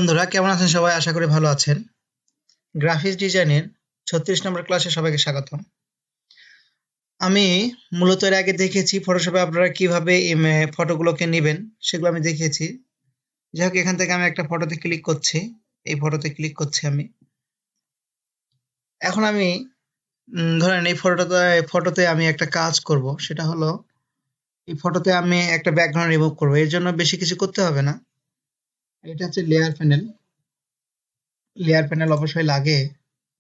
বন্ধুরা কেমন আছেন সবাই? আশা করি ভালো আছেন। গ্রাফিক্স ডিজাইনের 36 নম্বর ক্লাসে সবাইকে স্বাগতম। আমি মূলত এর আগে দেখিয়েছি ফটোশপে আপনারা কিভাবে ফটোগুলোকে নেবেন সেগুলো আমি দেখিয়েছি। যাই হোক, এখান থেকে আমি একটা ফটোতে ক্লিক করছি। এই ফটোতে ক্লিক করছি আমি। এখন আমি ধরেন এই ফটোতে আমি একটা কাজ করব, সেটা হলো এই ফটোতে আমি একটা ব্যাকগ্রাউন্ড রিমুভ করব। এর জন্য বেশি কিছু করতে হবে না। এটা হচ্ছে লেয়ার প্যানেল। লেয়ার প্যানেল অবশ্যই লাগে।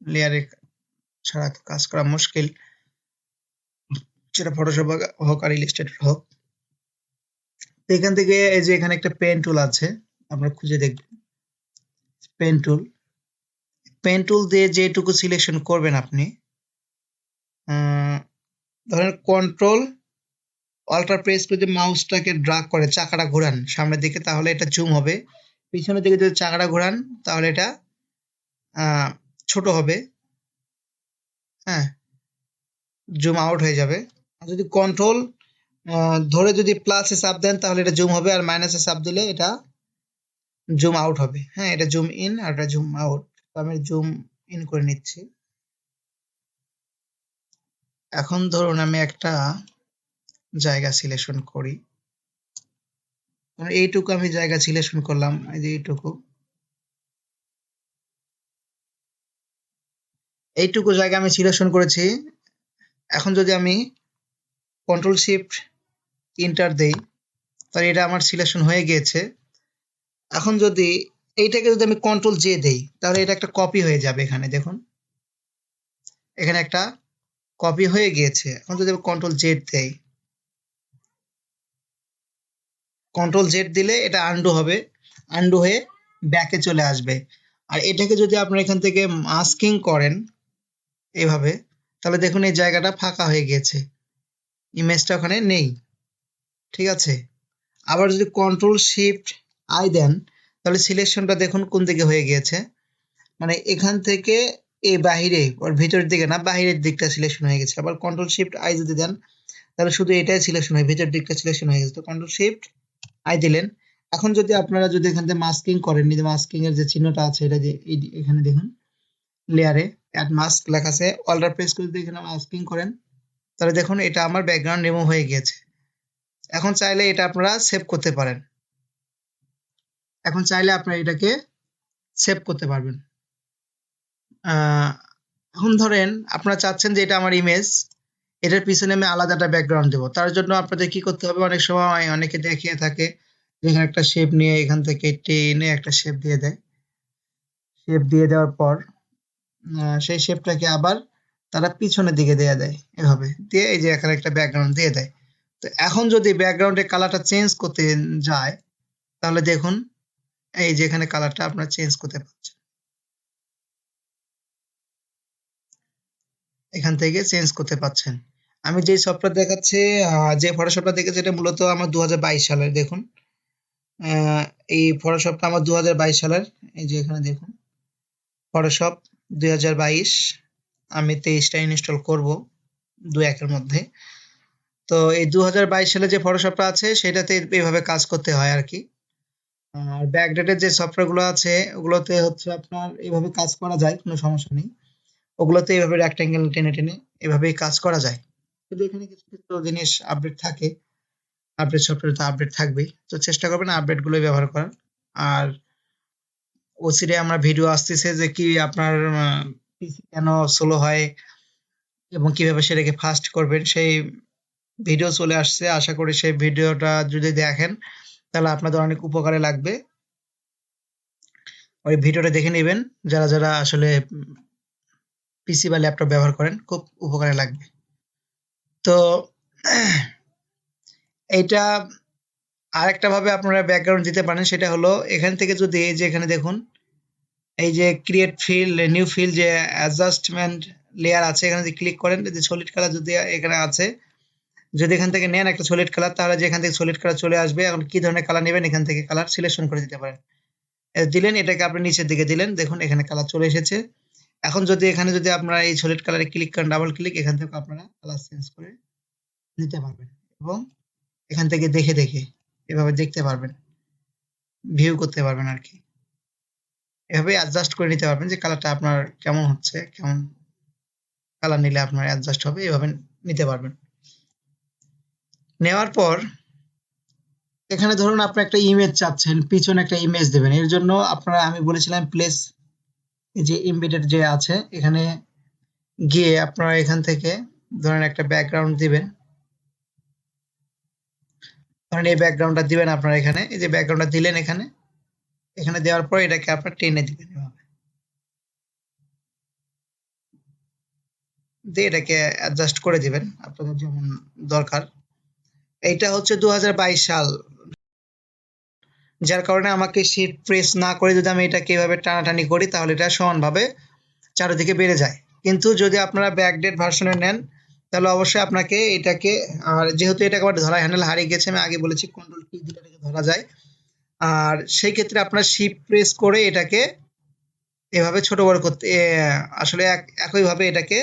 লেয়ারে ছাড়া তো কাজ করা মুশকিল, সেটা ফটোশপ হোক আর ইলাস্ট্রেটর হোক। তো এখান থেকে এই যে এখানে একটা পেন টুল আছে, আপনারা খুঁজে দেখবেন। পেন টুল দিয়ে যেটুকু সিলেকশন করবেন আপনি, ধরেন কন্ট্রোল অল্টার প্রেস করে মাউসটাকে ড্রাগ করে চাকাটা ঘোরান সামনের দিকে, তাহলে এটা জুম হবে। পিছনের দিকে যদি চাকাটা ঘোরান তাহলে এটা ছোট হবে, হ্যাঁ, জুম আউট হয়ে যাবে। আর যদি কন্ট্রোল ধরে যদি প্লাসে চাপ দেন তাহলে এটা জুম হবে, আর মাইনাসে চাপ দিলে এটা জুম আউট হবে। হ্যাঁ, এটা জুম ইন আর এটা জুম আউট। আমি জুম ইন করে নিচ্ছি। এখন ধরুন আমি একটা জায়গা সিলেকশন করি, এইটুকু আমি জায়গা সিলেকশন করলাম, এই যে এইটুকু জায়গা আমি সিলেকশন করেছি। এখন যদি আমি কন্ট্রোল শিফট এন্টার দেই তাহলে এটা আমার সিলেকশন হয়ে গিয়েছে। এখন যদি এইটাকে যদি আমি কন্ট্রোল জে দেই তাহলে এটা একটা কপি হয়ে যাবে। এখানে দেখুন, এখানে একটা কপি হয়ে গিয়েছে। এখন যদি আমি কন্ট্রোল জেড দেই, কন্ট্রোল জেড দিলে এটা আন্ডু হবে, আন্ডু হয়ে ব্যাকে চলে আসবে। আর এটাকে যদি আপনারা এখান থেকে মাস্কিং করেন এইভাবে, তাহলে দেখুন এই জায়গাটা ফাঁকা হয়ে গিয়েছে, ইমেজটা ওখানে নেই। ঠিক আছে, আবার যদি কন্ট্রোল শিফট আই দেন তাহলে সিলেকশনটা দেখুন কোন দিকে হয়ে গিয়েছে, মানে এখান থেকে এই বাহিরে ওর ভিতরের দিকে না, বাহিরের দিকটা সিলেকশন হয়ে গেছে। আবার কন্ট্রোল শিফট আই যদি দেন তাহলে শুধু এটাই সিলেকশন হয়, ভিতরের দিকটা সিলেকশন হয়ে গেছে। তো কন্ট্রোল শিফট আই দিলেন। এখন যদি আপনারা যদি এখান থেকে মাস্কিং করেন, এই যে মাস্কিং এর যে চিহ্নটা আছে এটা যে এখানে দেখুন লেয়ারে অ্যাড মাস্ক লেখা আছে, অল্টার প্রেস করে যদি এখানে মাস্কিং করেন তাহলে দেখুন এটা আমার ব্যাকগ্রাউন্ড রিমুভ হয়ে গিয়েছে। এখন চাইলে এটা আপনারা সেভ করতে পারেন। এখন চাইলে আপনারা এটাকে সেভ করতে পারবেন। এখন ধরেন আপনারা চাচ্ছেন যে এটা আমার ইমেজ, এটার পিছনে আমি আলাদা একটা ব্যাকগ্রাউন্ড দেবো। তার জন্য আপনাদের কি করতে হবে, অনেক সময় অনেকে দেখিয়ে থাকে যেখানে একটা শেপ নিয়ে এখান থেকে টেনে একটা শেপ দিয়ে দেয়। শেপ দিয়ে দেওয়ার পর সেই শেপটাকে আবার তারা পিছনের দিকে দিয়ে দেয়, এভাবে দিয়ে এই যে এখানে একটা ব্যাকগ্রাউন্ড দিয়ে দেয়। তো এখন যদি ব্যাকগ্রাউন্ডের কালারটা চেঞ্জ করতে যায় তাহলে দেখুন এই যে এখানে কালারটা আপনারা চেঞ্জ করতে পারছেন, এখান থেকে চেঞ্জ করতে পারছেন। আমি যে সফটওয়্যার দেখাচ্ছি, যে ফটোশপটা দেখেছি এটা মূলত আমার 2022 সালের। দেখুন এই ফটোশপটা আমার 2022 সালের। এই যে এখানে দেখুন ফটোশপ 2022, আমি 23টা ইনস্টল করব 2-1 এর মধ্যে। তো এই 2022 সালে যে ফটোশপটা আছে সেটাতে এইভাবে কাজ করতে হয় আর কি। আর ব্যাকডেটের যে সফটওয়্যারগুলো আছে ওগুলোতে হচ্ছে আপনার এইভাবে কাজ করা যায়, কোনো সমস্যা নেই। ওগুলোতে এইভাবে রেক্ট্যাঙ্গেল টেনে টেনে এভাবেই কাজ করা যায়। কিন্তু এখানে কিছু কিছু জিনিস আপডেট থাকে, আপডেট সফটওয়্যার তো আপডেট থাকবেই। তো চেষ্টা করবেন আপডেটগুলোই ব্যবহার করার। আর ওসিডে আমরা ভিডিও আসতেছে যে কি আপনার পিসি কেন স্লো হয় এবং কিভাবে সেটাকে ফাস্ট করবেন সেই ভিডিও চলে আসছে। আশা করি সেই ভিডিওটা যদি দেখেন তাহলে আপনাদের অনেক উপকারে লাগবে। ওই ভিডিওটা দেখে নেবেন, যারা যারা আসলে পিসি বা ল্যাপটপ ব্যবহার করেন, খুব উপকারে লাগবে। তো এইটা আরেকটা ভাবে আপনারা ব্যাকগ্রাউন্ড দিতে পারেন, সেটা হলো এখান থেকে যদি এই যে এখানে দেখুন এই যে ক্রিয়েট ফিল নিউ ফিল যে অ্যাডজাস্টমেন্ট লেয়ার আছে, এখানে যদি ক্লিক করেন যে সলিড কালার যদি এখানে আছে, যদি এখান থেকে নেন একটা সলিড কালার তাহলে যে এখান থেকে সলিড কালার চলে আসবে। এখন কি ধরনের কালার নেবেন এখান থেকে কালার সিলেকশন করে দিতে পারেন। দিলেন, এটাকে আপনি নিচের দিকে দিলেন, দেখুন এখানে কালার চলে এসেছে। এখন যদি এখানে যদি আপনারা এই সলিড কালারে ক্লিক করেন, ডাবল ক্লিক, এখান থেকে আপনারা কালার চেঞ্জ করে নিতে পারবেন এবং এখান থেকে দেখে দেখে এভাবে দেখতে পারবেন, ভিউ করতে পারবেন আর কি। এভাবে অ্যাডজাস্ট করে নিতে পারবেন যে কালারটা আপনার কেমন হচ্ছে, কেমন কালার নিলে আপনার অ্যাডজাস্ট হবে, এভাবে নিতে পারবেন। নেওয়ার পর এখানে ধরুন আপনি একটা ইমেজ চাচ্ছেন, পিছনে একটা ইমেজ দেবেন, এর জন্য আপনারা আমি বলেছিলাম প্লেস যে এমবেডেড যে আছে এখানে গিয়ে আপনারা এখান থেকে ধরেন একটা ব্যাকগ্রাউন্ড দিবেন। ধরেন এই ব্যাকগ্রাউন্ডটা দিবেন আপনারা এখানে, এই যে ব্যাকগ্রাউন্ডটা দিলেন এখানে, এখানে দেওয়ার পর এটাকে আপনার টেনে দিবেন এভাবে দিয়ে এটাকে অ্যাডজাস্ট করে দিবেন আপনাদের যেমন দরকার। এইটা হচ্ছে 2022 সাল, যার কারণে আমাকে শিফট প্রেস না করে যদি আমি এটাকে এভাবে টানাটানি করি তাহলে এটা সমানভাবে চারিদিকে বেড়ে যায়। কিন্তু যদি আপনারা ব্যাকডেট ভার্সনে নেন তাহলে অবশ্যই আপনাকে এটাকে, আর যেহেতু এটাকে আবার ধরা হ্যান্ডেল হারিয়ে গেছে, আমি আগে বলেছি কন্ট্রোল কি দিলে এটাকে ধরা যায়, আর সেই ক্ষেত্রে আপনার শিফট প্রেস করে এটাকে এভাবে ছোট বড় করতে আসলে একইভাবে এটাকে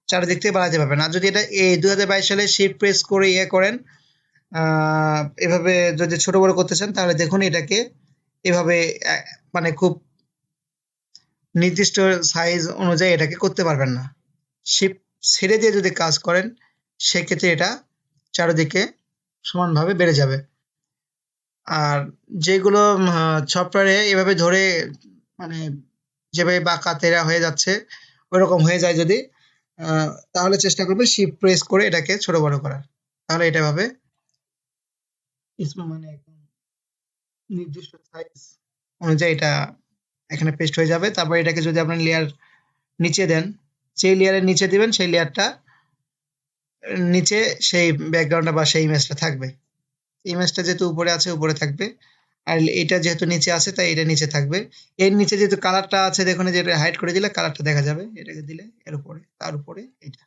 চারিদিক থেকে বাড়াতে পারবেন। আর যদি এটা এই 2022 সালে শিফট প্রেস করে করেন, এভাবে যদি ছোট বড় করতে চান তাহলে দেখুন এটাকে এভাবে মানে খুব নির্দিষ্ট সাইজ অনুযায়ী এটাকে করতে পারবেন না। শিফট ছেড়ে দিয়ে যদি কাজ করেন সেক্ষেত্রে এটা চারিদিকে সমানভাবে বেড়ে যাবে। আর যেগুলো সফটওয়্যারে এভাবে ধরে মানে যেভাবে বাঁকা তেরা হয়ে যাচ্ছে ওইরকম হয়ে যায় যদি, তাহলে চেষ্টা করবে শিফট প্রেস করে এটাকে ছোট বড় করার, তাহলে এটা ভাবে মানে একদম নির্দিষ্ট সাইজ অনুযায়ী এটা এখানে পেস্ট হয়ে যাবে। তারপর এটাকে যদি আপনার লেয়ার নিচে দেন, সেই লেয়ারের নিচে দিবেন, সেই লেয়ারটা নিচে সেই ব্যাকগ্রাউন্ডটা বা সেই ইমেজটা থাকবে। ইমেজটা যেহেতু উপরে আছে উপরে থাকবে, আর এটা যেহেতু নিচে আছে তাই এটা নিচে থাকবে। এর নিচে যেহেতু কালারটা আছে দেখুন, যেটা হাইড করে দিলে কালারটা দেখা যাবে, এটাকে দিলে এর উপরে, তার উপরে এটা।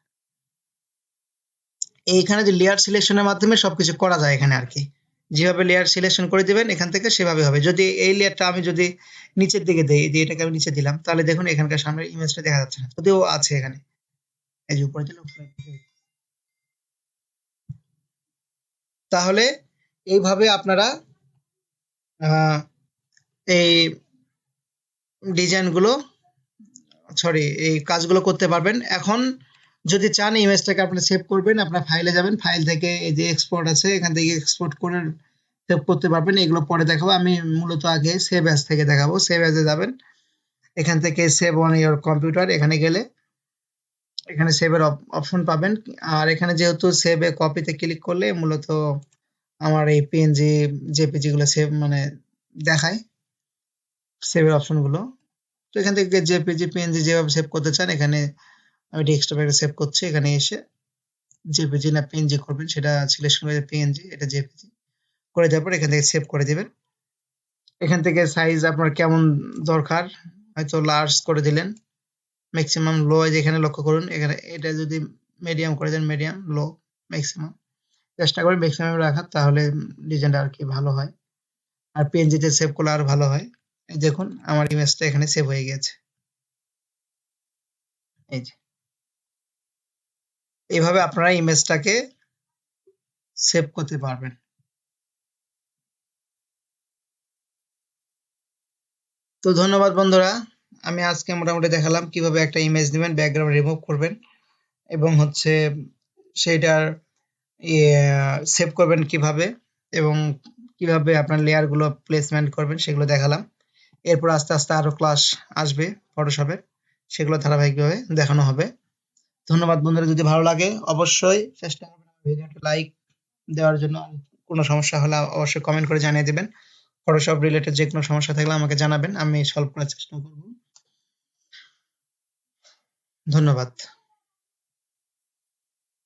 এইখানে যে লেয়ার সিলেকশনের মাধ্যমে সবকিছু করা যায় এখানে আর কি, যেভাবে লেয়ার সিলেকশন করে দিবেন এখান থেকে সেভাবে হবে। যদি এই লেয়ারটা আমি যদি নিচের দিকে দেই, যে এটাকে আমি নিচে দিলাম, তাহলে দেখুন এখানকার সামনের ইমেজটা দেখা যাচ্ছে না, যদিও আছে এখানে, এই যে উপরে দিলে উপরে। তাহলে এইভাবে আপনারা এই ডিজাইনগুলো সরি এই কাজগুলো করতে পারবেন। এখন যদি চান ইমেজটাকে আপনি সেভ করবেন, আপনার ফাইলে যাবেন, ফাইল থেকে এই যে এক্সপোর্ট আছে এখান থেকে এক্সপোর্ট করে সেভ করতে পারবেন। এগুলো পরে দেখাবো, আমি মূলত আগে সেভ অ্যাজ থেকে দেখাবো। সেভ অ্যাজে যাবেন, এখান থেকে সেভ অন ইওর কম্পিউটার, এখানে গেলে এখানে সেভের অপশন পাবেন। আর এখানে যেহেতু সেভে কপিতে ক্লিক করলে মূলত আমার এই পিএনজি জেপিজি গুলো সেভ মানে দেখায় সেভের অপশনগুলো। তো এখান থেকে জেপিজি পিএনজি যেভাবে সেভ করতে চান, এখানে আমি ডেস্কটপে একটা সেভ করছি, এখানে এসে জেপিজি না পিএনজি করবেন সেটা সিলেকশন করে পিএনজি, এটা জেপিজি করে দেওয়ার পর এখান থেকে সেভ করে দিবেন। এখান থেকে সাইজ আপনার কেমন দরকার, হয়তো লার্জ করে দিলেন, ম্যাক্সিমাম লো, যেখানে লক্ষ্য করুন এখানে এটা যদি মিডিয়াম করে দেন, মিডিয়াম লো ম্যাক্সিমাম চেষ্টা করবেন ম্যাক্সিমাম রাখার, তাহলে ডিজাইনটা আর কি ভালো হয়। আর পিএনজিতে সেভ করলে আর ভালো হয়। এই দেখুন আমার ইমেজটা এখানে সেভ হয়ে গেছে, এই যে এইভাবে আপনারা ইমেজটাকে সেভ করতে পারবেন। তো ধন্যবাদ বন্ধুরা, আমি আজকে মোটামুটি দেখালাম কিভাবে একটা ইমেজ নেবেন, ব্যাকগ্রাউন্ড রিমুভ করবেন এবং হচ্ছে সেইটার সেভ করবেন কিভাবে, এবং কিভাবে আপনার লেয়ার গুলো প্লেসমেন্ট করবেন সেগুলো দেখালাম। এরপর আস্তে আস্তে আরো ক্লাস আসবে ফটোশপের, সেগুলো ধারাবাহিকভাবে দেখানো হবে। ধন্যবাদ বন্ধুরা, যদি ভালো লাগে অবশ্যই চেষ্টা করবেন ভিডিওটি লাইক দেওয়ার জন্য। কোনো সমস্যা হলে অবশ্যই কমেন্ট করে জানিয়ে দিবেন। ফটোশপ রিলেটেড যে কোনো সমস্যা থাকলে আমাকে জানাবেন, আমি সলভ করার চেষ্টা করব। ধন্যবাদ।